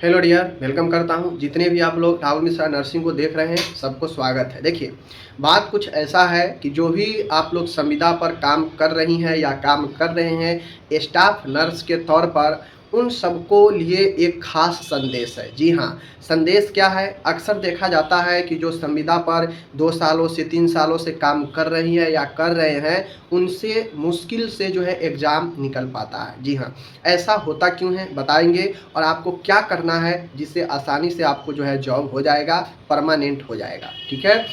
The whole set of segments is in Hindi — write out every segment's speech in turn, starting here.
हेलो डियर, वेलकम करता हूं। जितने भी आप लोग राहुल मिश्रा नर्सिंग को देख रहे हैं, सबको स्वागत है। देखिए, बात कुछ ऐसा है कि जो भी आप लोग संविदा पर काम कर रही हैं या काम कर रहे हैं स्टाफ नर्स के तौर पर, उन सबको लिए एक खास संदेश है। जी हाँ, संदेश क्या है? अक्सर देखा जाता है कि जो संविदा पर 2 सालों से 3 सालों से काम कर रही है या कर रहे हैं, उनसे मुश्किल से जो है एग्ज़ाम निकल पाता है। जी हाँ, ऐसा होता क्यों है बताएंगे, और आपको क्या करना है जिससे आसानी से आपको जो है जॉब हो जाएगा, परमानेंट हो जाएगा। ठीक है,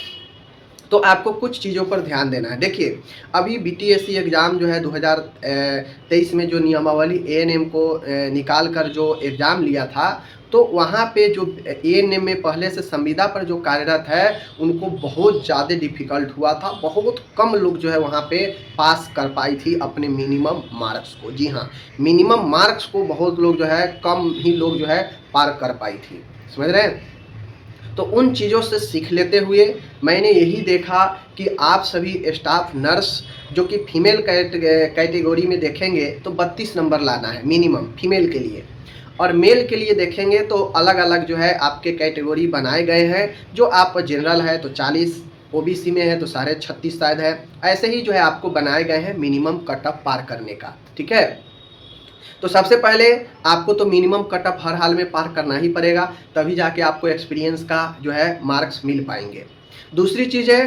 तो आपको कुछ चीज़ों पर ध्यान देना है। देखिए, अभी बीटीएससी एग्ज़ाम जो है 2023 में जो नियमावली एएनएम को निकाल कर जो एग्ज़ाम लिया था, तो वहाँ पे जो एएनएम में पहले से संविदा पर जो कार्यरत है, उनको बहुत ज़्यादा डिफ़िकल्ट हुआ था। बहुत कम लोग जो है वहाँ पे पास कर पाई थी अपने मिनिमम मार्क्स को। जी हाँ, मिनिमम मार्क्स को बहुत लोग जो है, कम ही लोग जो है पार कर पाई थी। समझ रहे हैं? तो उन चीज़ों से सीख लेते हुए मैंने यही देखा कि आप सभी स्टाफ नर्स जो कि फीमेल कैटेगरी में देखेंगे तो 32 नंबर लाना है मिनिमम फीमेल के लिए, और मेल के लिए देखेंगे तो अलग अलग जो है आपके कैटेगरी बनाए गए हैं। जो आप जनरल है तो 40, ओबीसी में है तो 36.5 शायद है। ऐसे ही जो है आपको बनाए गए हैं मिनिमम कट ऑफ पार करने का। ठीक है, तो सबसे पहले आपको तो मिनिमम कट ऑफ हर हाल में पार करना ही पड़ेगा, तभी जाके आपको एक्सपीरियंस का जो है मार्क्स मिल पाएंगे। दूसरी चीज़ है,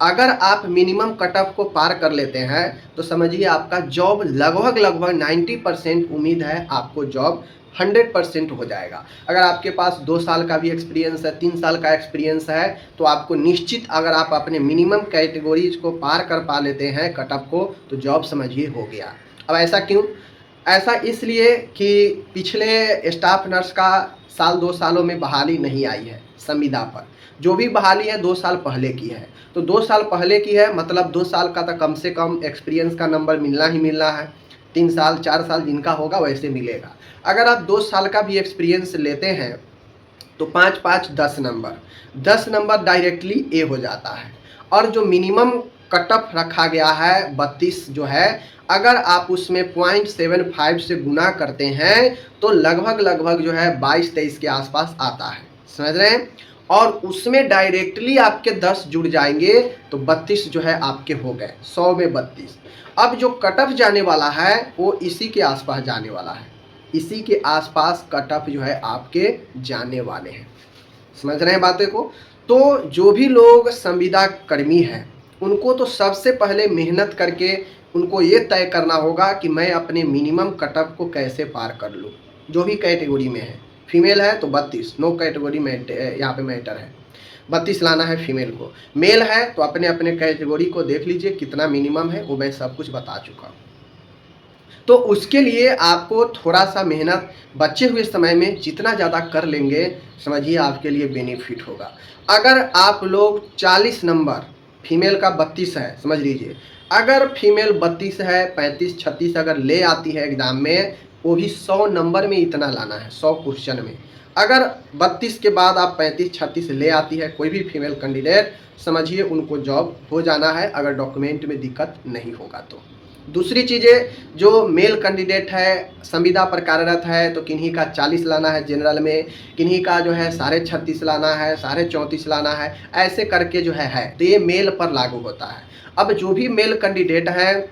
अगर आप मिनिमम कट ऑफ को पार कर लेते हैं तो समझिए आपका जॉब लगभग 90% उम्मीद है आपको जॉब 100% हो जाएगा। अगर आपके पास 2 साल का भी एक्सपीरियंस है, 3 साल का एक्सपीरियंस है, तो आपको निश्चित, अगर आप अपने मिनिमम कैटेगरीज को पार कर पा लेते हैं कट ऑफ को, तो जॉब समझिए हो गया। अब ऐसा क्यों? ऐसा इसलिए कि पिछले स्टाफ नर्स का साल 2 सालों में बहाली नहीं आई है संविदा पर। जो भी बहाली है 2 साल पहले की है, तो 2 साल पहले की है मतलब 2 साल का तो कम से कम एक्सपीरियंस का नंबर मिलना ही मिलना है। 3 साल 4 साल जिनका होगा वैसे मिलेगा। अगर आप 2 साल का भी एक्सपीरियंस लेते हैं तो 5-5 10 नंबर, 10 नंबर डायरेक्टली ए हो जाता है। और जो मिनिमम कट ऑफ रखा गया है 32 जो है, अगर आप उसमें 0.75 से गुना करते हैं तो लगभग जो है 22-23 के आसपास आता है। समझ रहे हैं? और उसमें डायरेक्टली आपके 10 जुड़ जाएंगे तो 32 जो है आपके हो गए, 100 में 32। अब जो कट ऑफ जाने वाला है वो इसी के आसपास जाने वाला है, इसी के आसपास कट ऑफ जो है आपके जाने वाले हैं। समझ रहे हैं बातें को? तो जो भी लोग संविदा कर्मी हैं उनको तो सबसे पहले मेहनत करके उनको ये तय करना होगा कि मैं अपने मिनिमम कट ऑफ को कैसे पार कर लूँ। जो भी कैटेगरी में है, फीमेल है तो 32, नो कैटेगरी में यहाँ पे मैटर है, 32 लाना है फीमेल को। मेल है तो अपने अपने कैटेगरी को देख लीजिए कितना मिनिमम है, वो मैं सब कुछ बता चुका हूँ। तो उसके लिए आपको थोड़ा सा मेहनत बचे हुए समय में जितना ज़्यादा कर लेंगे, समझिए आपके लिए बेनिफिट होगा। अगर आप लोग 40 नंबर, फीमेल का 32 है समझ लीजिए, अगर फीमेल 32 है, 35-36 अगर ले आती है एग्ज़ाम में, वो भी 100 नंबर में इतना लाना है, 100 क्वेश्चन में। अगर 32 के बाद आप 35-36 ले आती है कोई भी फीमेल कैंडिडेट, समझिए उनको जॉब हो जाना है, अगर डॉक्यूमेंट में दिक्कत नहीं होगा तो। दूसरी चीज़ें, जो मेल कैंडिडेट है संविदा पर कार्यरत है तो किन्हीं का 40 लाना है जनरल में, किन्हीं का जो है 36.5 लाना है, 34.5 लाना है, ऐसे करके जो है तो ये मेल पर लागू होता है। अब जो भी मेल कैंडिडेट है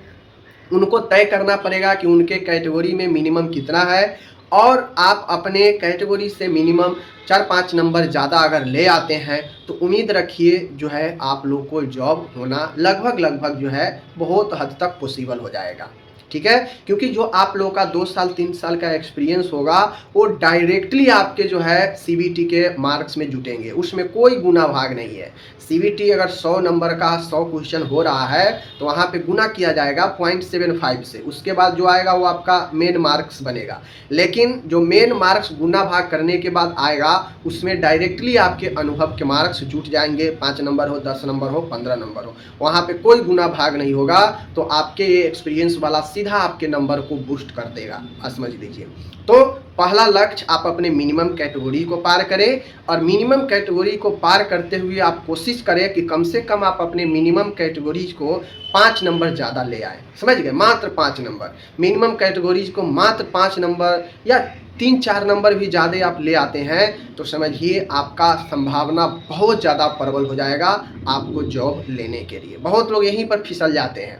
उनको तय करना पड़ेगा कि उनके कैटेगरी में मिनिमम कितना है, और आप अपने कैटेगरी से मिनिमम 4-5 नंबर ज़्यादा अगर ले आते हैं तो उम्मीद रखिए जो है आप लोग को जॉब होना लगभग जो है बहुत हद तक पॉसिबल हो जाएगा। ठीक है, क्योंकि जो आप लोगों का 2 साल 3 साल का एक्सपीरियंस होगा वो डायरेक्टली आपके जो है सीबीटी के मार्क्स में जुटेंगे, उसमें कोई गुना भाग नहीं है। सीबीटी अगर 100 नंबर का 100 क्वेश्चन हो रहा है तो वहाँ पे गुना किया जाएगा 0.75 से, उसके बाद जो आएगा वो आपका मेन मार्क्स बनेगा। लेकिन जो मेन मार्क्स गुना भाग करने के बाद आएगा उसमें डायरेक्टली आपके अनुभव के मार्क्स जुट जाएंगे, 5 नंबर हो, 10 नंबर हो, 15 नंबर हो, वहाँ पे कोई गुना भाग नहीं होगा। तो आपके ये एक्सपीरियंस वाला सीधा आपके नंबर को बूस्ट कर देगा, समझ लीजिए। तो पहला लक्ष्य आप अपने मिनिमम कैटेगरी को पार करें, और मिनिमम कैटेगरी को पार करते हुए आप कोशिश करें कि कम से कम आप अपने मिनिमम कैटेगरीज को 5 नंबर ज़्यादा ले आए। समझ गए? मात्र 5 नंबर मिनिमम कैटेगरीज को, मात्र 5 नंबर या 3-4 नंबर भी ज़्यादा आप ले आते हैं तो समझिए आपका संभावना बहुत ज़्यादा प्रबल हो जाएगा आपको जॉब लेने के लिए। बहुत लोग यहीं पर फिसल जाते हैं।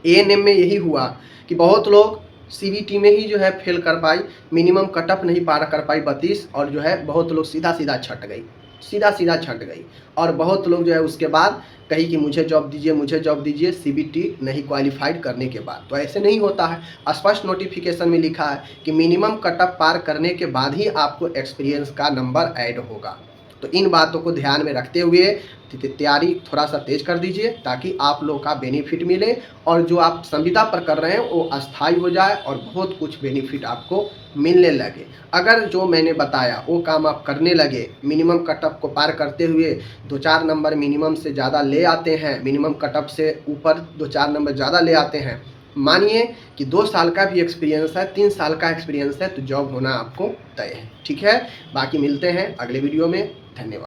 एएनएम में यही हुआ कि बहुत लोग सीबीटी में ही जो है फेल कर पाई, मिनिमम कट ऑफ नहीं पार कर पाई 32, और जो है बहुत लोग सीधा छट गई, सीधा छट गई। और बहुत लोग जो है उसके बाद कही कि मुझे जॉब दीजिए, सीबीटी नहीं क्वालिफाइड करने के बाद। तो ऐसे नहीं होता है। स्पष्ट नोटिफिकेशन में लिखा है कि मिनिमम कट ऑफ पार करने के बाद ही आपको एक्सपीरियंस का नंबर ऐड होगा। तो इन बातों को ध्यान में रखते हुए तैयारी थोड़ा सा तेज कर दीजिए ताकि आप लोग का बेनिफिट मिले और जो आप संविदा पर कर रहे हैं वो अस्थायी हो जाए और बहुत कुछ बेनिफिट आपको मिलने लगे। अगर जो मैंने बताया वो काम आप करने लगे, मिनिमम कट ऑफ को पार करते हुए 2-4 नंबर मिनिमम से ज़्यादा ले आते हैं, मिनिमम कट ऑफ से ऊपर 2-4 नंबर ज़्यादा ले आते हैं, मानिए कि 2 साल का भी एक्सपीरियंस है, 3 साल का एक्सपीरियंस है, तो जॉब होना आपको तय है। ठीक है, बाकी मिलते हैं अगले वीडियो में। धन्यवाद।